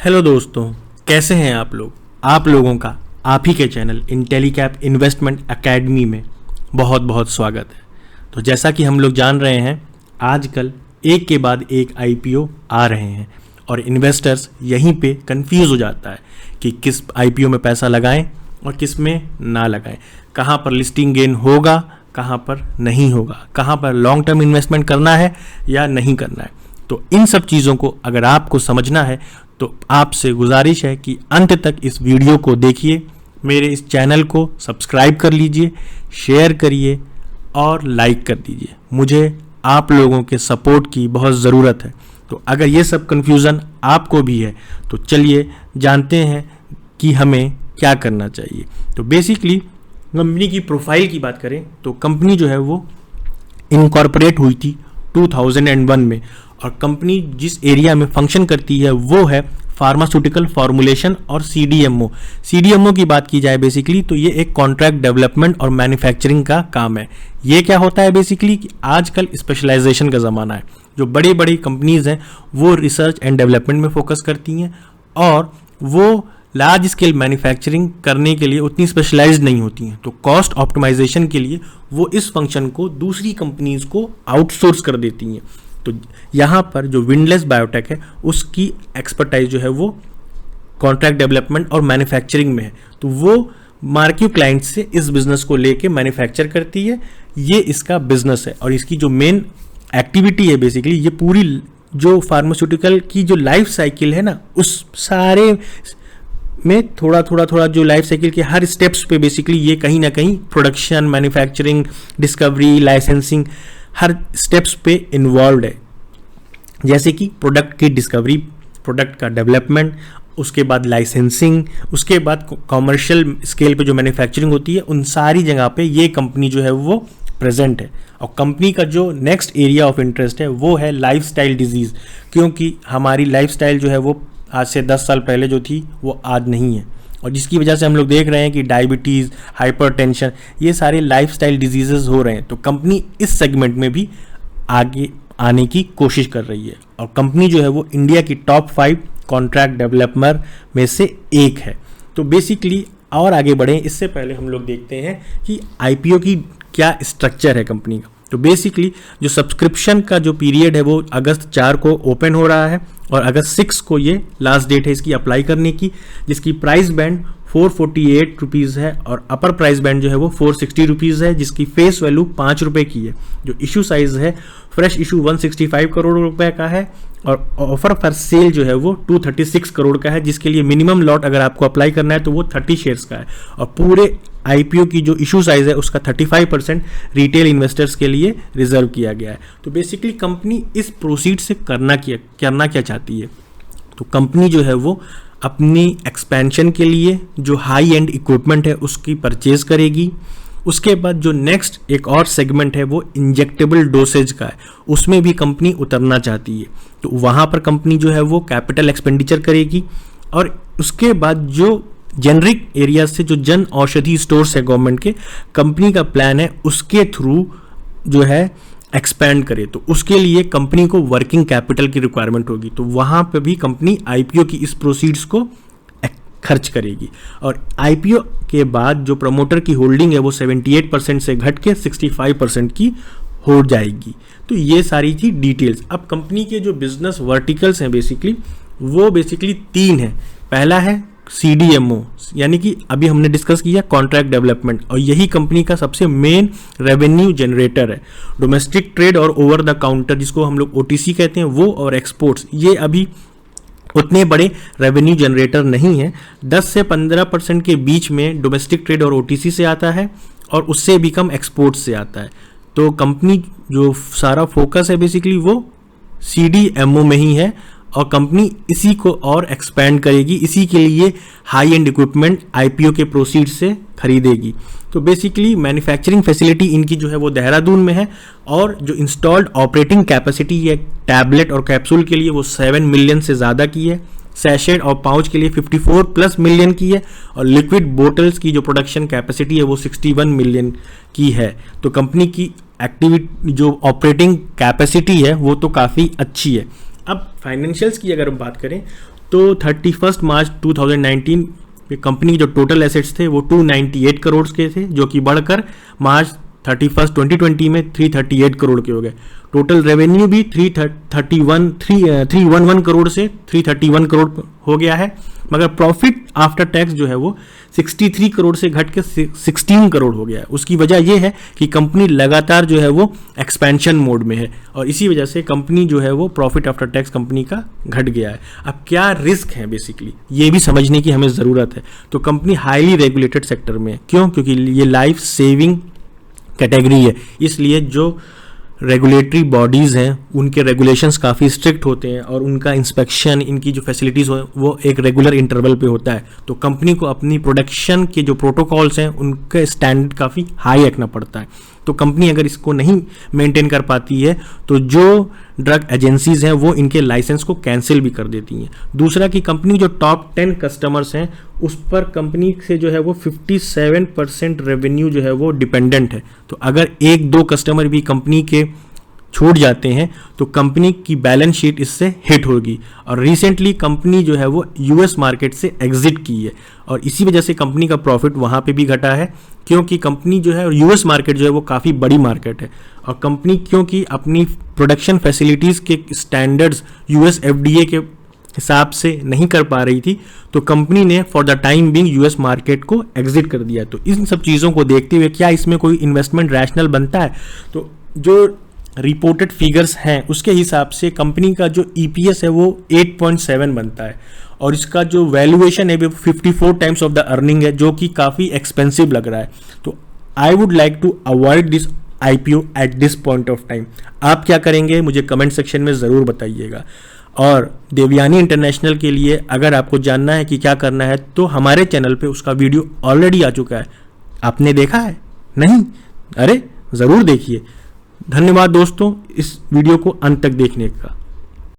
Hello दोस्तों, कैसे हैं आप लोग। आप लोगों का आप ही के चैनल इंटेलीकैप इन्वेस्टमेंट एकेडमी में बहुत बहुत स्वागत है। तो जैसा कि हम लोग जान रहे हैं, आजकल एक के बाद एक आईपीओ आ रहे हैं और इन्वेस्टर्स यहीं पे कंफ्यूज हो जाता है कि किस आईपीओ में पैसा लगाएं और किस में ना लगाएं, कहाँ पर लिस्टिंग गेन होगा, कहाँ पर नहीं होगा, कहाँ पर लॉन्ग टर्म इन्वेस्टमेंट करना है या नहीं करना है। तो इन सब चीज़ों को अगर आपको समझना है तो आपसे गुजारिश है कि अंत तक इस वीडियो को देखिए, मेरे इस चैनल को सब्सक्राइब कर लीजिए, शेयर करिए और लाइक कर दीजिए। मुझे आप लोगों के सपोर्ट की बहुत ज़रूरत है। तो अगर ये सब कन्फ्यूज़न आपको भी है तो चलिए जानते हैं कि हमें क्या करना चाहिए। तो बेसिकली कंपनी की प्रोफाइल की बात करें तो कंपनी जो है वो इनकॉर्पोरेट हुई थी 2001 में और कंपनी जिस एरिया में फंक्शन करती है वो है फार्मास्यूटिकल फॉर्मुलेशन और सीडीएमओ। सीडीएमओ की बात की जाए बेसिकली तो ये एक कॉन्ट्रैक्ट डेवलपमेंट और मैन्युफैक्चरिंग का काम है। ये क्या होता है बेसिकली कि आजकल स्पेशलाइजेशन का ज़माना है। जो बड़ी बड़ी कंपनीज हैं वो रिसर्च एंड डेवलपमेंट में फोकस करती हैं और वो लार्ज स्केल मैन्युफैक्चरिंग करने के लिए उतनी स्पेशलाइज्ड नहीं होती हैं। तो कॉस्ट ऑप्टिमाइजेशन के लिए वो इस फंक्शन को दूसरी कंपनीज को आउटसोर्स कर देती हैं। तो यहाँ पर जो विंडलेस बायोटेक है उसकी एक्सपर्टाइज जो है वो कॉन्ट्रैक्ट डेवलपमेंट और मैन्युफैक्चरिंग में है। तो वो मार्क्यू क्लाइंट से इस बिजनेस को लेके मैन्युफैक्चर करती है। ये इसका बिजनेस है और इसकी जो मेन एक्टिविटी है बेसिकली ये पूरी जो फार्मास्यूटिकल की जो लाइफ साइकिल है ना, उस सारे में थोड़ा जो लाइफ साइकिल के हर स्टेप्स पे बेसिकली ये कहीं ना कहीं प्रोडक्शन, मैन्युफैक्चरिंग, डिस्कवरी, लाइसेंसिंग हर स्टेप्स पे इन्वॉल्व है। जैसे कि प्रोडक्ट की डिस्कवरी, प्रोडक्ट का डेवलपमेंट, उसके बाद लाइसेंसिंग, उसके बाद कॉमर्शियल स्केल पे जो मैन्युफैक्चरिंग होती है, उन सारी जगह पे ये कंपनी जो है वो प्रेजेंट है। और कंपनी का जो नेक्स्ट एरिया ऑफ इंटरेस्ट है वो है लाइफस्टाइल डिजीज़, क्योंकि हमारी लाइफस्टाइल जो है वो आज से 10 साल पहले जो थी वो आज नहीं है और जिसकी वजह से हम लोग देख रहे हैं कि डायबिटीज़, हाइपरटेंशन, ये सारे लाइफस्टाइल डिजीजेस हो रहे हैं। तो कंपनी इस सेगमेंट में भी आगे आने की कोशिश कर रही है और कंपनी जो है वो इंडिया की टॉप 5 कॉन्ट्रैक्ट डेवलपर में से एक है। तो बेसिकली और आगे बढ़े इससे पहले हम लोग देखते हैं कि आईपीओ की क्या स्ट्रक्चर है कंपनी का। तो बेसिकली जो सब्सक्रिप्शन का जो पीरियड है वो अगस्त 4 को ओपन हो रहा है और अगस्त 6 को ये लास्ट डेट है इसकी अप्लाई करने की, जिसकी प्राइस बैंड 448 रुपीज़ है और अपर प्राइस बैंड जो है वो 460 रुपीज़ है, जिसकी फेस वैल्यू 5 रुपये की है। जो इशू साइज है फ्रेश इशू 165 करोड़ रुपए का है और ऑफर फॉर सेल जो है वो 236 करोड़ का है, जिसके लिए मिनिमम लॉट अगर आपको अप्लाई करना है तो वो 30 शेयर्स का है और पूरे आईपीओ की जो इशू साइज है उसका 35% रिटेल इन्वेस्टर्स के लिए रिजर्व किया गया है। तो बेसिकली कंपनी इस प्रोसीड से करना क्या चाहती है। तो कंपनी जो है वो अपनी एक्सपेंशन के लिए जो हाई एंड इक्विपमेंट है उसकी परचेज करेगी। उसके बाद जो नेक्स्ट एक और सेगमेंट है वो इंजेक्टेबल डोसेज का है, उसमें भी कंपनी उतरना चाहती है। तो वहाँ पर कंपनी जो है वो कैपिटल एक्सपेंडिचर करेगी और उसके बाद जो जेनरिक एरिया से जो जन औषधि स्टोर्स है गवर्नमेंट के, कंपनी का प्लान है उसके थ्रू जो है एक्सपैंड करे। तो उसके लिए कंपनी को वर्किंग कैपिटल की रिक्वायरमेंट होगी। तो वहाँ पे भी कंपनी आईपीओ की इस प्रोसीड्स को खर्च करेगी और आईपीओ के बाद जो प्रमोटर की होल्डिंग है वो 78% से घट के 65% की हो जाएगी। तो ये सारी थी डिटेल्स। अब कंपनी के जो बिजनेस वर्टिकल्स हैं वो बेसिकली 3 हैं। पहला है सीडीएमओ, यानी कि अभी हमने डिस्कस किया कॉन्ट्रैक्ट डेवलपमेंट, और यही कंपनी का सबसे मेन रेवेन्यू जनरेटर है। डोमेस्टिक ट्रेड और ओवर द काउंटर जिसको हम लोग ओटीसी कहते हैं वो और एक्सपोर्ट्स, ये अभी उतने बड़े रेवेन्यू जनरेटर नहीं है। 10 से 15% के बीच में डोमेस्टिक ट्रेड और ओटीसी से आता है और उससे भी कम एक्सपोर्ट से आता है। तो कंपनी जो सारा फोकस है बेसिकली वो सीडीएमओ में ही है और कंपनी इसी को और एक्सपैंड करेगी। इसी के लिए हाई एंड इक्विपमेंट आईपीओ के प्रोसीड से खरीदेगी। तो बेसिकली मैन्युफैक्चरिंग फैसिलिटी इनकी जो है वो देहरादून में है और जो इंस्टॉल्ड ऑपरेटिंग कैपेसिटी है टैबलेट और कैप्सूल के लिए वो 7 मिलियन से ज़्यादा की है, सैशेट और पाउच के लिए 54+ मिलियन की है और लिक्विड बोटल्स की जो प्रोडक्शन कैपेसिटी है वो 61 मिलियन की है। तो कंपनी की एक्टिविटी जो ऑपरेटिंग कैपेसिटी है वो तो काफ़ी अच्छी है। अब फाइनेंशियल्स की अगर हम बात करें तो 31 मार्च 2019 कंपनी के जो टोटल एसेट्स थे वो 298 करोड़ के थे, जो कि बढ़कर मार्च 31 2020 में 338 करोड़ के हो गए। टोटल रेवेन्यू भी 311 करोड़ से 331 करोड़ हो गया है, मगर प्रॉफिट आफ्टर टैक्स जो है वो 63 करोड़ से घट के 16 करोड़ हो गया है। उसकी वजह यह है कि कंपनी लगातार जो है वो एक्सपेंशन मोड में है और इसी वजह से कंपनी जो है वो प्रॉफिट आफ्टर टैक्स कंपनी का घट गया है। अब क्या रिस्क है बेसिकली ये भी समझने की हमें ज़रूरत है। तो कंपनी हाईली रेगुलेटेड सेक्टर में है। क्यों? क्योंकि ये लाइफ सेविंग कैटेगरी है, इसलिए जो रेगुलेटरी बॉडीज़ हैं उनके रेगुलेशंस काफ़ी स्ट्रिक्ट होते हैं और उनका इंस्पेक्शन, इनकी जो फैसिलिटीज़ हो वो एक रेगुलर इंटरवल पे होता है। तो कंपनी को अपनी प्रोडक्शन के जो प्रोटोकॉल्स हैं उनका स्टैंडर्ड काफ़ी हाई रखना पड़ता है। तो कंपनी अगर इसको नहीं मेंटेन कर पाती है तो जो ड्रग एजेंसीज हैं वो इनके लाइसेंस को कैंसिल भी कर देती हैं। दूसरा कि कंपनी जो टॉप 10 कस्टमर्स हैं उस पर कंपनी से जो है वो 57% रेवेन्यू जो है वो डिपेंडेंट है। तो अगर एक दो कस्टमर भी कंपनी के छूट जाते हैं तो कंपनी की बैलेंस शीट इससे हिट होगी। और रिसेंटली कंपनी जो है वो यूएस मार्केट से एग्जिट की है और इसी वजह से कंपनी का प्रॉफिट वहाँ पे भी घटा है, क्योंकि कंपनी जो है यूएस मार्केट जो है वो काफ़ी बड़ी मार्केट है और कंपनी क्योंकि अपनी प्रोडक्शन फैसिलिटीज़ के स्टैंडर्ड्स यूएस एफडीए के हिसाब से नहीं कर पा रही थी तो कंपनी ने for the time being US market को एग्जिट कर दिया। तो इन सब चीज़ों को देखते हुए क्या इसमें कोई इन्वेस्टमेंट रैशनल बनता है? तो जो रिपोर्टेड फिगर्स हैं उसके हिसाब से कंपनी का जो ईपीएस है वो 8.7 बनता है और इसका जो वैल्यूएशन है वो 54 टाइम्स ऑफ द अर्निंग है, जो कि काफ़ी एक्सपेंसिव लग रहा है। तो I would like to avoid this IPO at this point of time. आप क्या करेंगे मुझे कमेंट सेक्शन में ज़रूर बताइएगा। और देवयानी इंटरनेशनल के लिए अगर आपको जानना है कि क्या करना है तो हमारे चैनल पे उसका वीडियो ऑलरेडी आ चुका है। आपने देखा है? नहीं? अरे ज़रूर देखिए। धन्यवाद दोस्तों इस वीडियो को अंत तक देखने का।